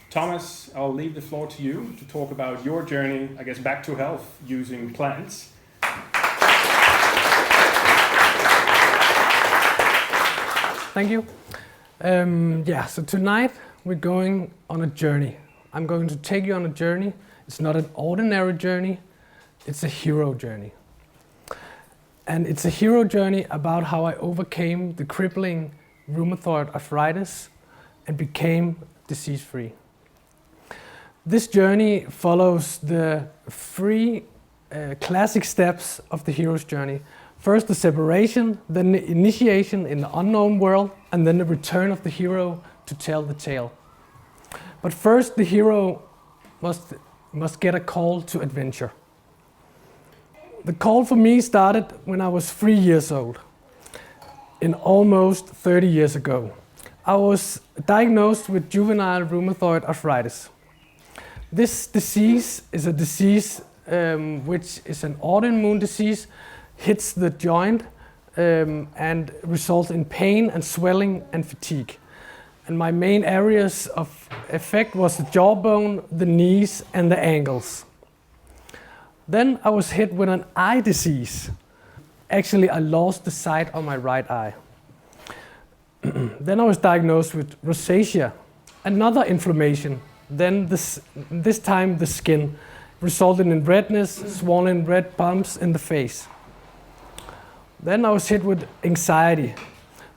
Thomas, I'll leave the floor to you to talk about your journey, I guess, back to health using plants. Thank you. So tonight we're going on a journey. I'm going to take you on a journey. It's not an ordinary journey, it's a hero journey. And it's a hero journey about how I overcame the crippling rheumatoid arthritis and became disease-free. This journey follows the three classic steps of the hero's journey. First the separation, then the initiation in the unknown world, and then the return of the hero to tell the tale. But first the hero must get a call to adventure. The call for me started when I was 3 years old, in almost 30 years ago. I was diagnosed with juvenile rheumatoid arthritis. This disease is a disease which is an autoimmune disease, hits the joint and results in pain and swelling and fatigue. And my main areas of effect was the jawbone, the knees and the ankles. Then I was hit with an eye disease. Actually, I lost the sight of my right eye. Then I was diagnosed with rosacea, another inflammation. Then this time the skin, resulting in redness, swollen red bumps in the face. Then I was hit with anxiety.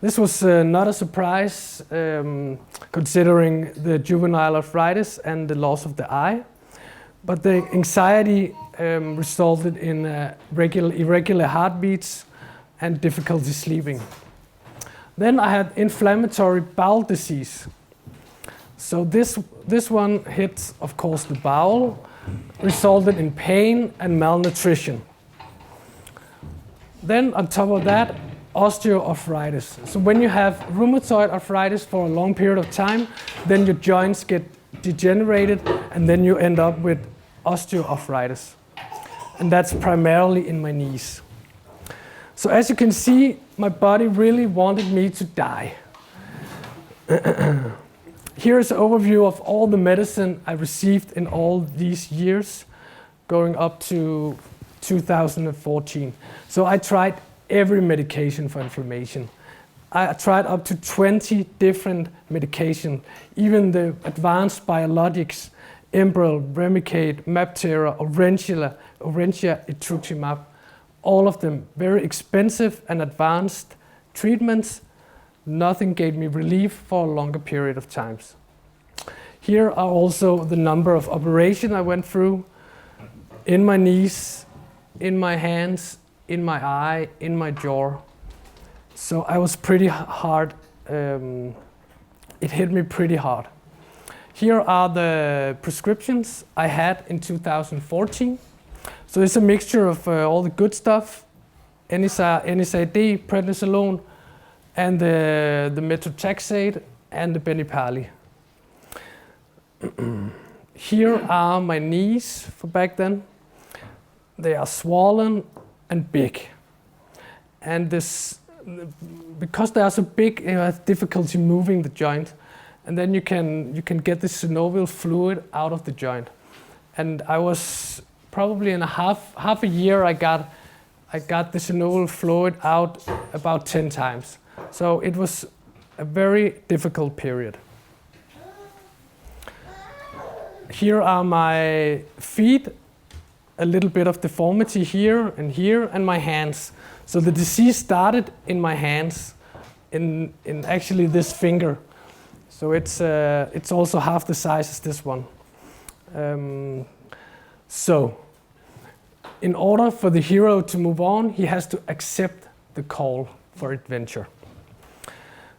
This was not a surprise considering the juvenile arthritis and the loss of the eye. But the anxiety resulted in irregular heartbeats and difficulty sleeping. Then I had inflammatory bowel disease. So this one hit, of course, the bowel, resulted in pain and malnutrition. Then on top of that, osteoarthritis. So when you have rheumatoid arthritis for a long period of time, then your joints get degenerated and then you end up with osteoarthritis. And that's primarily in my knees. So as you can see, my body really wanted me to die. Here is an overview of all the medicine I received in all these years, going up to 2014. So I tried every medication for inflammation. I tried up to 20 different medications, even the advanced biologics, Enbrel, Remicade, Mabtera, Orencia, Etrusumab, all of them very expensive and advanced treatments. Nothing gave me relief for a longer period of times. Here are also the number of operations I went through in my knees, in my hands, in my eye, in my jaw. So I was pretty hard, it hit me pretty hard. Here are the prescriptions I had in 2014. So it's a mixture of all the good stuff, NSAID, prednisolone, and the methotrexate and the Benipali. Here are my knees for back then. They are swollen and big. And because they are so big, you have difficulty moving the joint. And then you can get the synovial fluid out of the joint. And I was probably in half a year I got the synovial fluid out about 10 times. So it was a very difficult period. Here are my feet, a little bit of deformity here, and my hands. So the disease started in my hands, in actually this finger. So it's also half the size as this one. So in order for the hero to move on, he has to accept the call for adventure.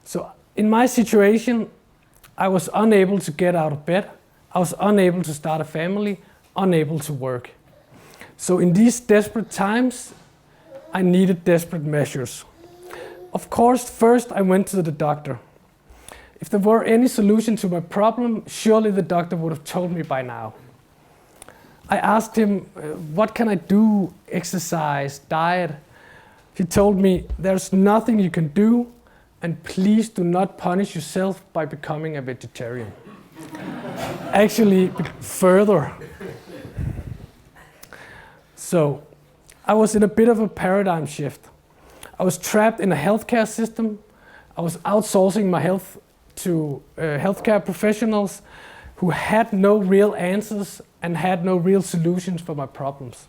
So in my situation, I was unable to get out of bed. I was unable to start a family, unable to work. So in these desperate times, I needed desperate measures. Of course, first I went to the doctor. If there were any solution to my problem, surely the doctor would have told me by now. I asked him, what can I do? Exercise, diet? He told me, there's nothing you can do, and please do not punish yourself by becoming a vegetarian. actually further. So I was in a bit of a paradigm shift. I was trapped in a healthcare system. I was outsourcing my health to healthcare professionals who had no real answers and had no real solutions for my problems.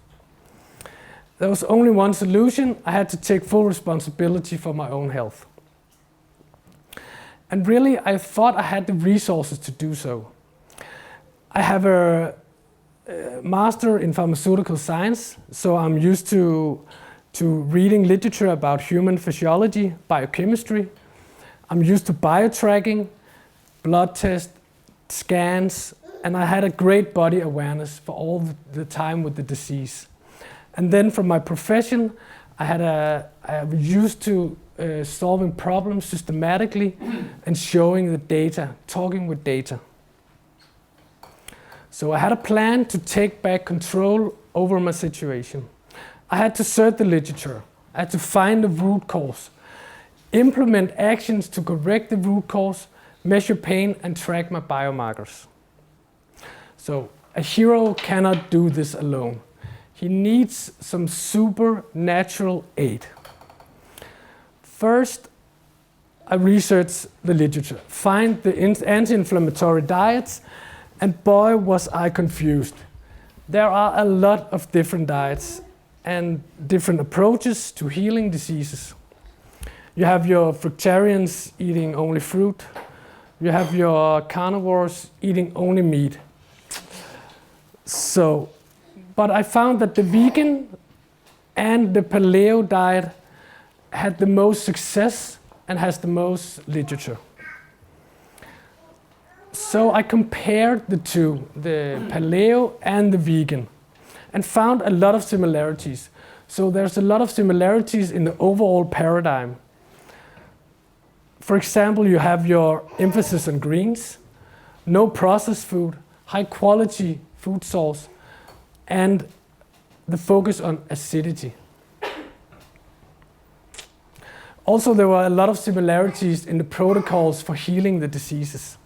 There was only one solution. I had to take full responsibility for my own health. And really, I thought I had the resources to do so. I have a master in pharmaceutical science, so I'm used to reading literature about human physiology, biochemistry. I'm used to biotracking, blood tests, scans, and I had a great body awareness for all the time with the disease. And then from my profession, I was used to solving problems systematically and showing the data, talking with data. So I had a plan to take back control over my situation. I had to search the literature. I had to find the root cause, implement actions to correct the root cause, measure pain, and track my biomarkers. So a hero cannot do this alone. He needs some supernatural aid. First, I researched the literature, find the anti-inflammatory diets, and boy was I confused. There are a lot of different diets and different approaches to healing diseases. You have your fruitarians eating only fruit. You have your carnivores eating only meat. But I found that the vegan and the paleo diet had the most success and has the most literature. So I compared the two, the paleo and the vegan, and found a lot of similarities. So there's a lot of similarities in the overall paradigm. For example, you have your emphasis on greens, no processed food, high quality food source, and the focus on acidity. Also, there were a lot of similarities in the protocols for healing the diseases.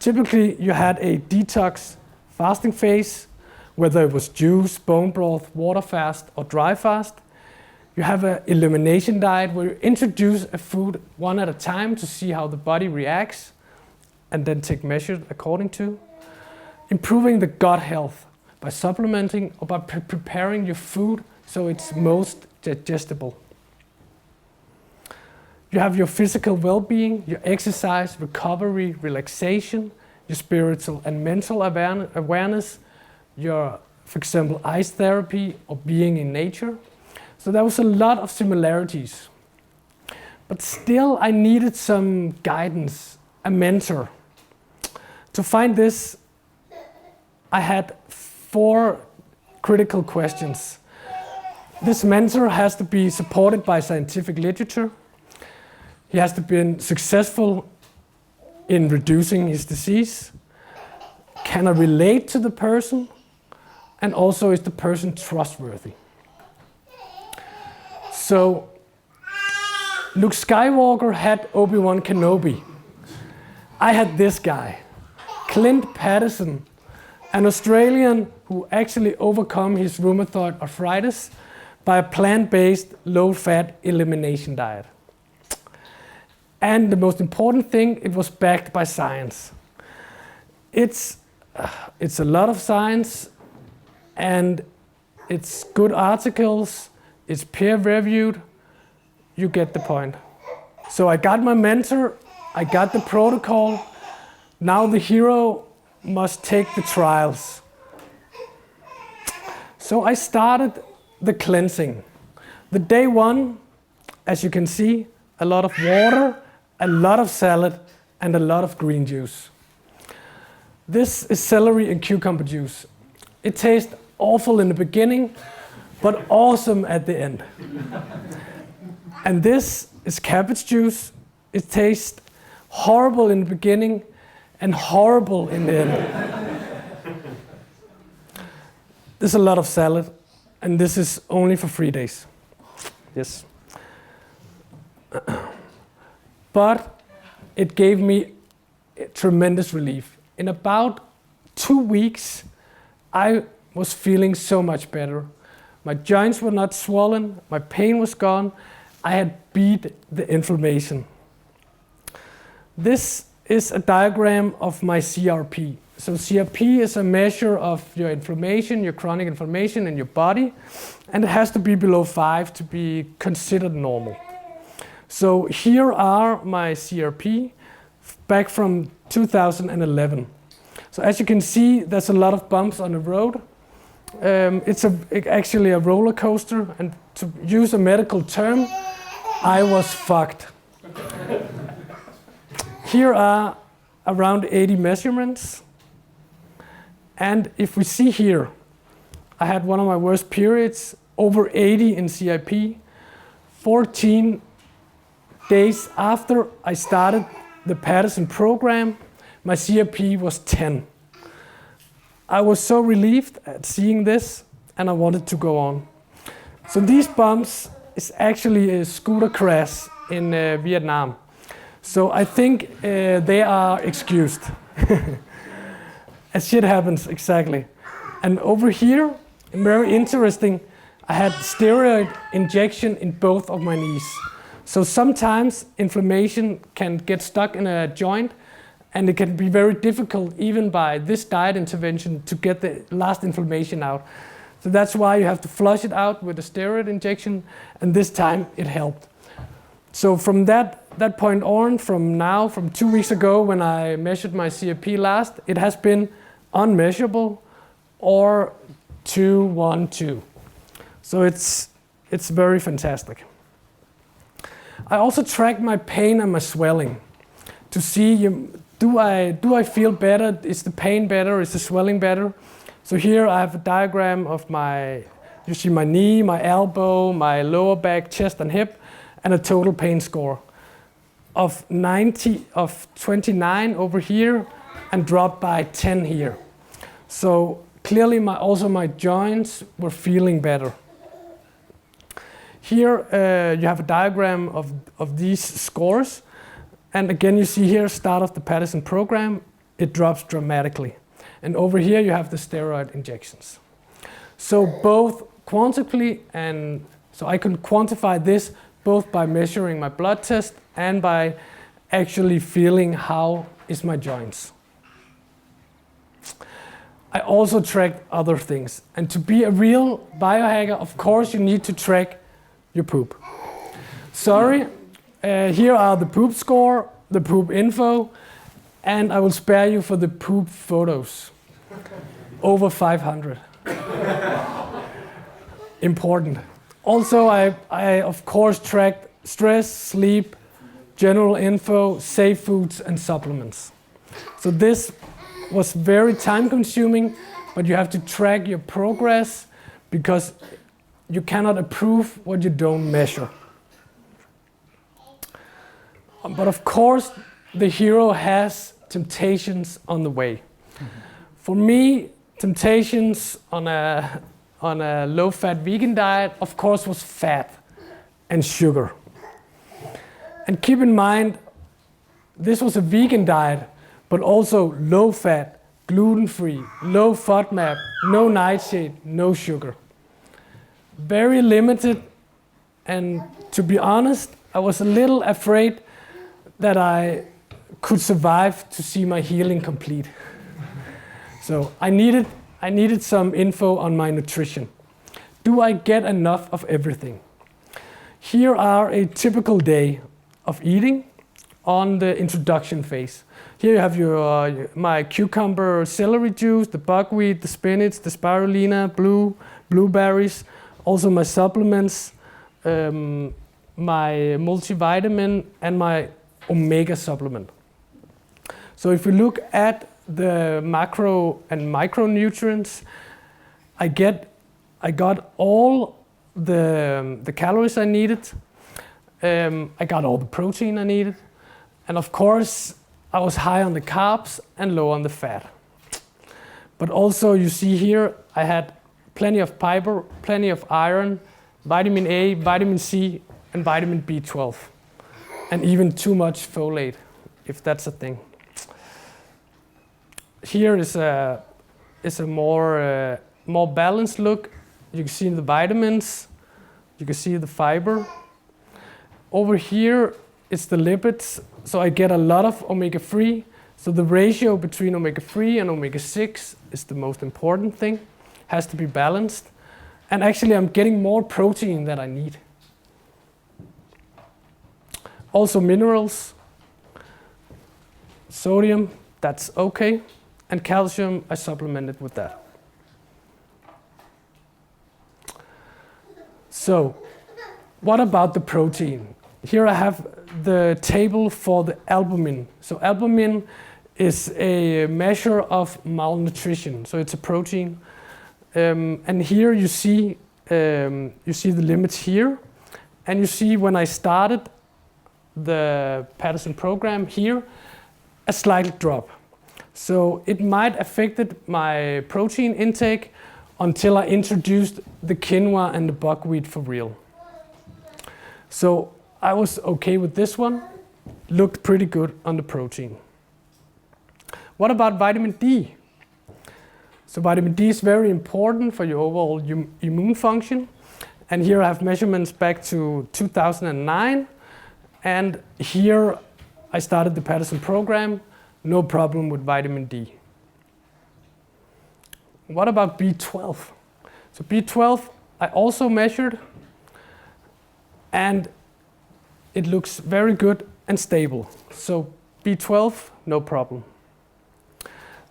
Typically, you had a detox fasting phase, whether it was juice, bone broth, water fast, or dry fast. You have an elimination diet where you introduce a food one at a time to see how the body reacts and then take measures according to. Improving the gut health by supplementing or by preparing your food so it's most digestible. You have your physical well-being, your exercise, recovery, relaxation, your spiritual and mental awareness, your, for example, ice therapy or being in nature. So there was a lot of similarities. But still, I needed some guidance, a mentor. To find this, I had 4 critical questions. This mentor has to be supported by scientific literature. He has to be successful in reducing his disease. Can I relate to the person? And also, is the person trustworthy? So, Luke Skywalker had Obi-Wan Kenobi. I had this guy, Clint Patterson, an Australian who actually overcome his rheumatoid arthritis by a plant-based, low-fat elimination diet. And the most important thing, it was backed by science. It's a lot of science, and it's good articles, it's peer-reviewed, you get the point. So I got my mentor, I got the protocol, now the hero must take the trials. So I started the cleansing. The day 1, as you can see, a lot of water, a lot of salad, and a lot of green juice. This is celery and cucumber juice. It tastes awful in the beginning, but awesome at the end. And this is cabbage juice. It tastes horrible in the beginning and horrible in the end. There's a lot of salad, and this is only for 3 days. Yes. But it gave me tremendous relief. in about 2 weeks, I was feeling so much better. My joints were not swollen, my pain was gone, I had beat the inflammation. This is a diagram of my CRP. So CRP is a measure of your inflammation, your chronic inflammation in your body, and it has to be below 5 to be considered normal. So here are my CRP back from 2011. So as you can see, there's a lot of bumps on the road. It's actually a roller coaster, and to use a medical term, I was fucked. Here are around 80 measurements. And if we see here, I had one of my worst periods, over 80 in CIP. 14 days after I started the Patterson program, my CRP was 10. I was so relieved at seeing this, and I wanted to go on. So these bumps is actually a scooter crash in Vietnam. So I think they are excused. As shit happens, exactly. And over here, very interesting, I had steroid injection in both of my knees. So sometimes inflammation can get stuck in a joint, and it can be very difficult, even by this diet intervention, to get the last inflammation out. So that's why you have to flush it out with a steroid injection, and this time it helped. So from that point on, from 2 weeks ago when I measured my CRP last, it has been unmeasurable or 212. So it's very fantastic. I also track my pain and my swelling to see, do I feel better? Is the pain better? Is the swelling better? So here I have a diagram of you see my knee, my elbow, my lower back, chest and hip, and a total pain score of 29 over here and dropped by 10 here. So clearly also my joints were feeling better. Here you have a diagram of these scores. And again, you see here, start of the Patterson program, it drops dramatically. And over here you have the steroid injections. So both quantitatively, and so I can quantify this both by measuring my blood test and by actually feeling how is my joints. I also track other things. And to be a real biohacker, of course, you need to track your poop. Sorry, here are the poop score, the poop info, and I will spare you for the poop photos. Over 500. Important. Also, I of course tracked stress, sleep, general info, safe foods, and supplements. So this was very time consuming, but you have to track your progress because you cannot approve what you don't measure. But of course, the hero has temptations on the way. For me, temptations on a low-fat vegan diet, of course, was fat and sugar. And keep in mind, this was a vegan diet, but also low-fat, gluten-free, low FODMAP, no nightshade, no sugar. Very limited, and to be honest, I was a little afraid that I could survive to see my healing complete. So I needed some info on my nutrition. Do I get enough of everything? Here are a typical day of eating on the introduction phase. Here you have my cucumber celery juice, the buckwheat, the spinach, the spirulina, blueberries, also my supplements, my multivitamin, and my omega supplement. So if we look at the macro and micronutrients, I got all the calories I needed. I got all the protein I needed. And of course, I was high on the carbs and low on the fat. But also you see here, I had plenty of fiber, plenty of iron, vitamin A, vitamin C, and vitamin B12. And even too much folate, if that's a thing. here is a more balanced look. You can see the vitamins, you can see the fiber. Over here, it's the lipids, so I get a lot of omega-3. So the ratio between omega-3 and omega-6 is the most important thing. Has to be balanced. And actually, I'm getting more protein than I need. Also minerals, sodium, that's okay. And calcium, I supplemented with that. So, what about the protein? Here I have the table for the albumin. So albumin is a measure of malnutrition. So it's a protein. And here you see the limits here. And you see when I started the Patterson program here, a slight drop. So it might affected my protein intake until I introduced the quinoa and the buckwheat for real. So I was okay with this one, looked pretty good on the protein. What about vitamin D? So vitamin D is very important for your overall immune function. And here I have measurements back to 2009. And here I started the Patterson program, no problem with vitamin D. What about B12? So B12 I also measured, and it looks very good and stable. So B12, no problem.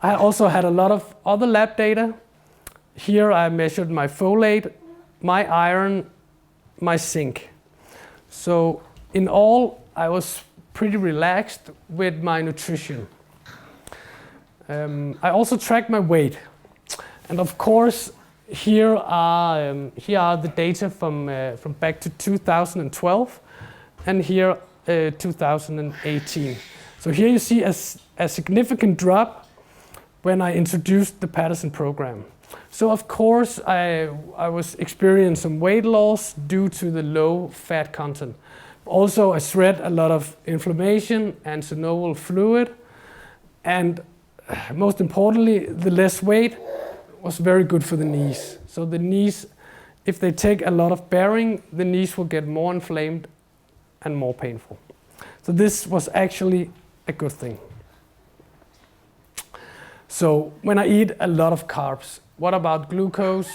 I also had a lot of other lab data. Here I measured my folate, my iron, my zinc. So in all, I was pretty relaxed with my nutrition. I also tracked my weight. And of course, here are the data from back to 2012, and here 2018. So here you see a significant drop when I introduced the Patterson program. So of course I was experiencing some weight loss due to the low fat content. Also I sweat a lot of inflammation and synovial fluid, and most importantly, the less weight was very good for the knees. So the knees, if they take a lot of bearing, the knees will get more inflamed and more painful. So this was actually a good thing. So when I eat a lot of carbs, what about glucose?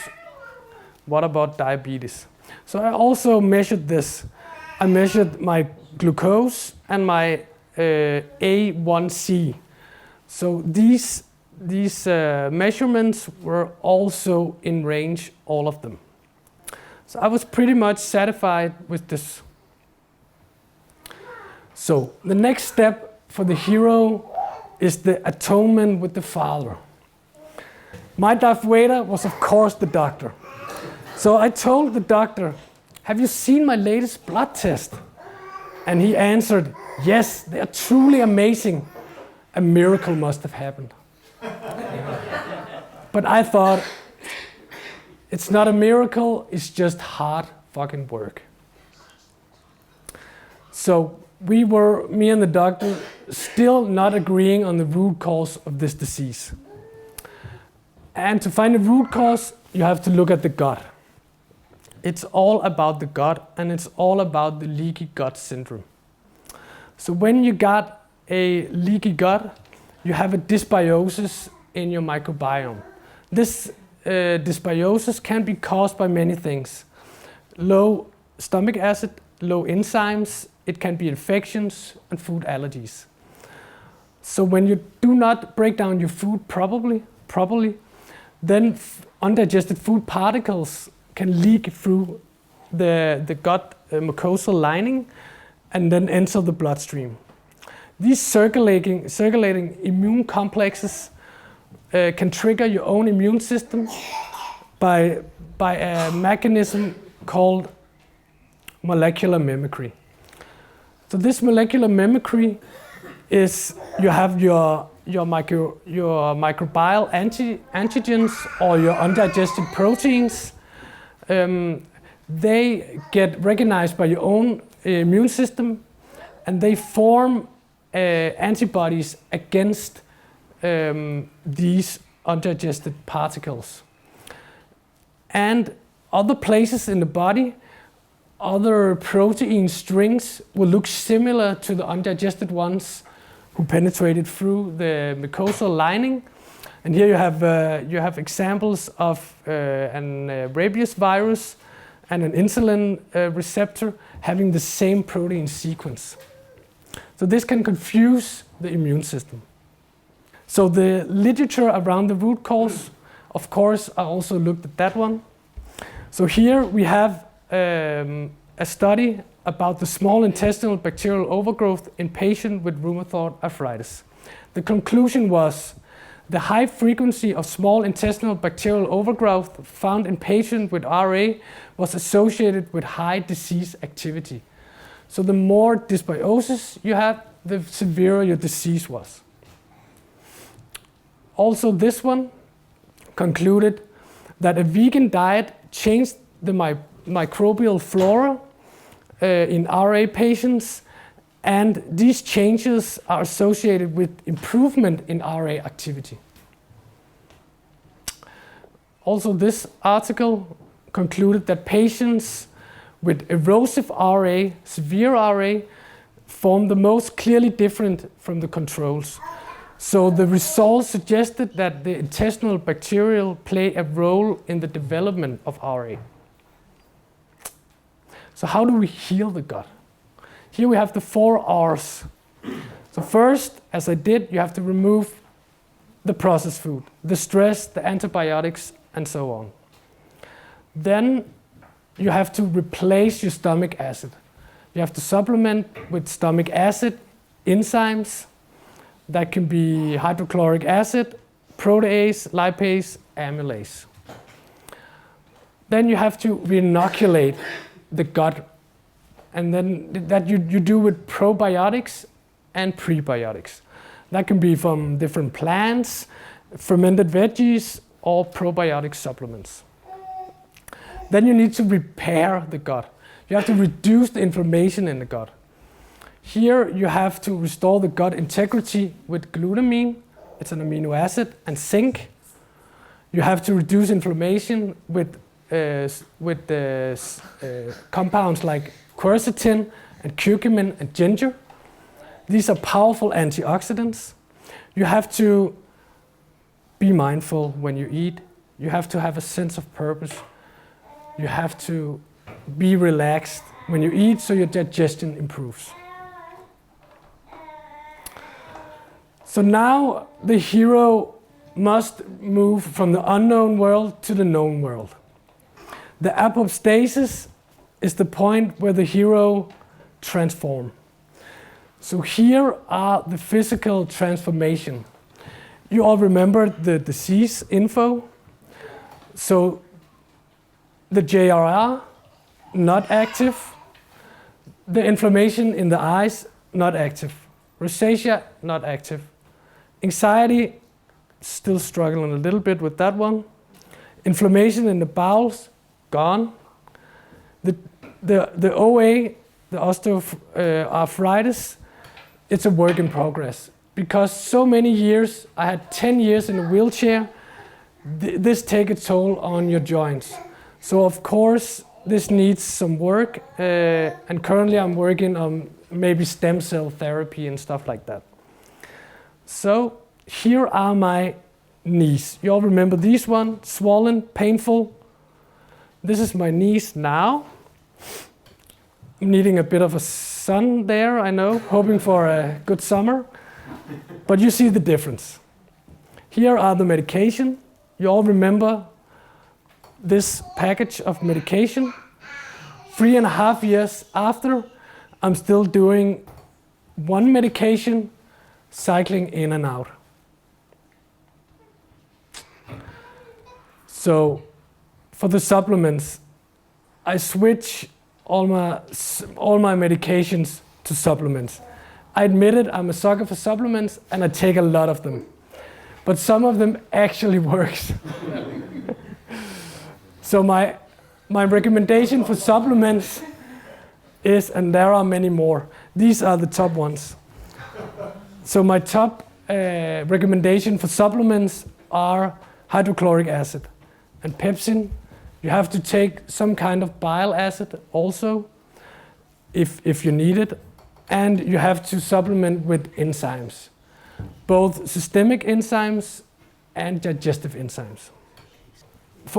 What about diabetes? So I also measured this. I measured my glucose and my A1C. So these measurements were also in range, all of them. So I was pretty much satisfied with this. So the next step for the hero is the atonement with the Father. My Darth Vader was of course the doctor. So I told the doctor, "Have you seen my latest blood test?" And he answered, "Yes, they are truly amazing. A miracle must have happened." But I thought, it's not a miracle, it's just hard fucking work. So me and the doctor, still not agreeing on the root cause of this disease. And to find the root cause, you have to look at the gut. It's all about the gut, and it's all about the leaky gut syndrome. So when you got a leaky gut, you have a dysbiosis in your microbiome. This dysbiosis can be caused by many things. Low stomach acid, low enzymes, it can be infections and food allergies. So when you do not break down your food properly, then undigested food particles can leak through the gut mucosal lining and then enter the bloodstream. These circulating immune complexes can trigger your own immune system by a mechanism called molecular mimicry. So this molecular mimicry is you have your microbial antigens or your undigested proteins. They get recognized by your own immune system, and they form antibodies against these undigested particles. And other places in the body, other protein strings will look similar to the undigested ones who penetrated through the mucosal lining. And here you have examples of an rabies virus and an insulin receptor having the same protein sequence. So this can confuse the immune system. So the literature around the root cause, of course, I also looked at that one. So here we have a study about the small intestinal bacterial overgrowth in patients with rheumatoid arthritis. The conclusion was the high frequency of small intestinal bacterial overgrowth found in patients with RA was associated with high disease activity. So the more dysbiosis you have, the severer your disease was. Also, this one concluded that a vegan diet changed the microbial flora in RA patients, and these changes are associated with improvement in RA activity. Also, this article concluded that patients with erosive RA, severe RA, form the most clearly different from the controls. So the results suggested that the intestinal bacterial play a role in the development of RA. So how do we heal the gut? Here we have the 4 R's. So first, as I did, you have to remove the processed food, the stress, the antibiotics, and so on. Then you have to replace your stomach acid. You have to supplement with stomach acid, enzymes. That can be hydrochloric acid, protease, lipase, amylase. Then you have to reinoculate the gut. And then that you do with probiotics and prebiotics. That can be from different plants, fermented veggies, or probiotic supplements. Then you need to repair the gut. You have to reduce the inflammation in the gut. Here you have to restore the gut integrity with glutamine, it's an amino acid, and zinc. You have to reduce inflammation with compounds like quercetin and curcumin and ginger. These are powerful antioxidants. You have to be mindful when you eat. You have to have a sense of purpose. You have to be relaxed when you eat so your digestion improves. So now the hero must move from the unknown world to the known world. The apostasis is the point where the hero transforms. So here are the physical transformation. You all remember the disease info. So the JRR, not active. The inflammation in the eyes, not active. Rosacea, not active. Anxiety, still struggling a little bit with that one. Inflammation in the bowels, gone. The OA, the osteoarthritis, it's a work in progress. Because so many years, I had 10 years in a wheelchair, this takes a toll on your joints. So of course, this needs some work, and currently I'm working on maybe stem cell therapy and stuff like that. So here are my knees. You all remember these one, swollen, painful. This is my knees now. I'm needing a bit of a sun there, I know, hoping for a good summer. But you see the difference. Here are the medication. You all remember this package of medication. 3.5 years after, I'm still doing one medication, cycling in and out. So for the supplements, I switch all my medications to supplements. I admit it, I'm a sucker for supplements and I take a lot of them. But some of them actually works. So my recommendation for supplements is, and there are many more, these are the top ones. So my top recommendation for supplements are hydrochloric acid and pepsin. You have to take some kind of bile acid also, if you need it, and you have to supplement with enzymes, both systemic enzymes and digestive enzymes.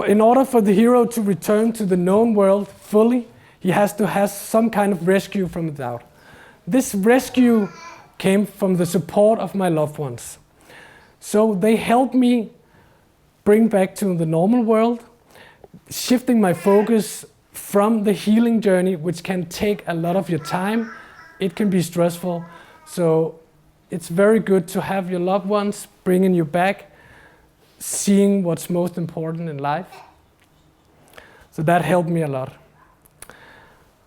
In order for the hero to return to the known world fully, he has to have some kind of rescue from without. This rescue came from the support of my loved ones. So they helped me bring back to the normal world, shifting my focus from the healing journey, which can take a lot of your time. It can be stressful. So it's very good to have your loved ones bringing you back, seeing what's most important in life. So that helped me a lot.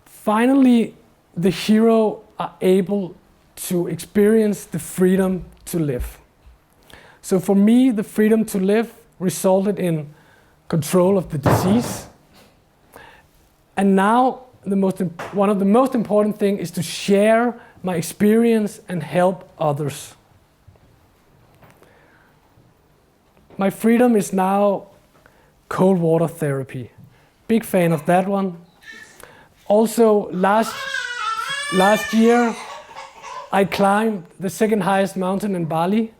Finally, the hero are able to experience the freedom to live. So for me, the freedom to live resulted in control of the disease. And now, one of the most important things is to share my experience and help others. My freedom is now cold water therapy. Big fan of that one. Also, last year, I climbed the second highest mountain in Bali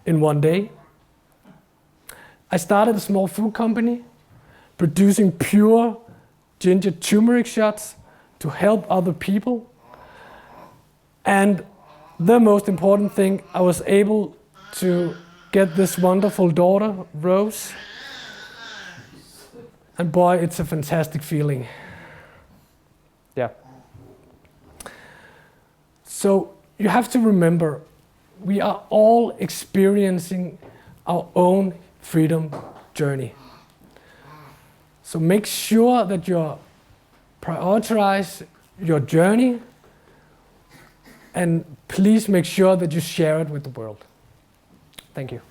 in one day. I started a small food company producing pure ginger turmeric shots to help other people. And the most important thing, I was able to get this wonderful daughter, Rose. And boy, it's a fantastic feeling. Yeah. So you have to remember, we are all experiencing our own freedom journey. So make sure that you prioritize your journey, and please make sure that you share it with the world. Thank you.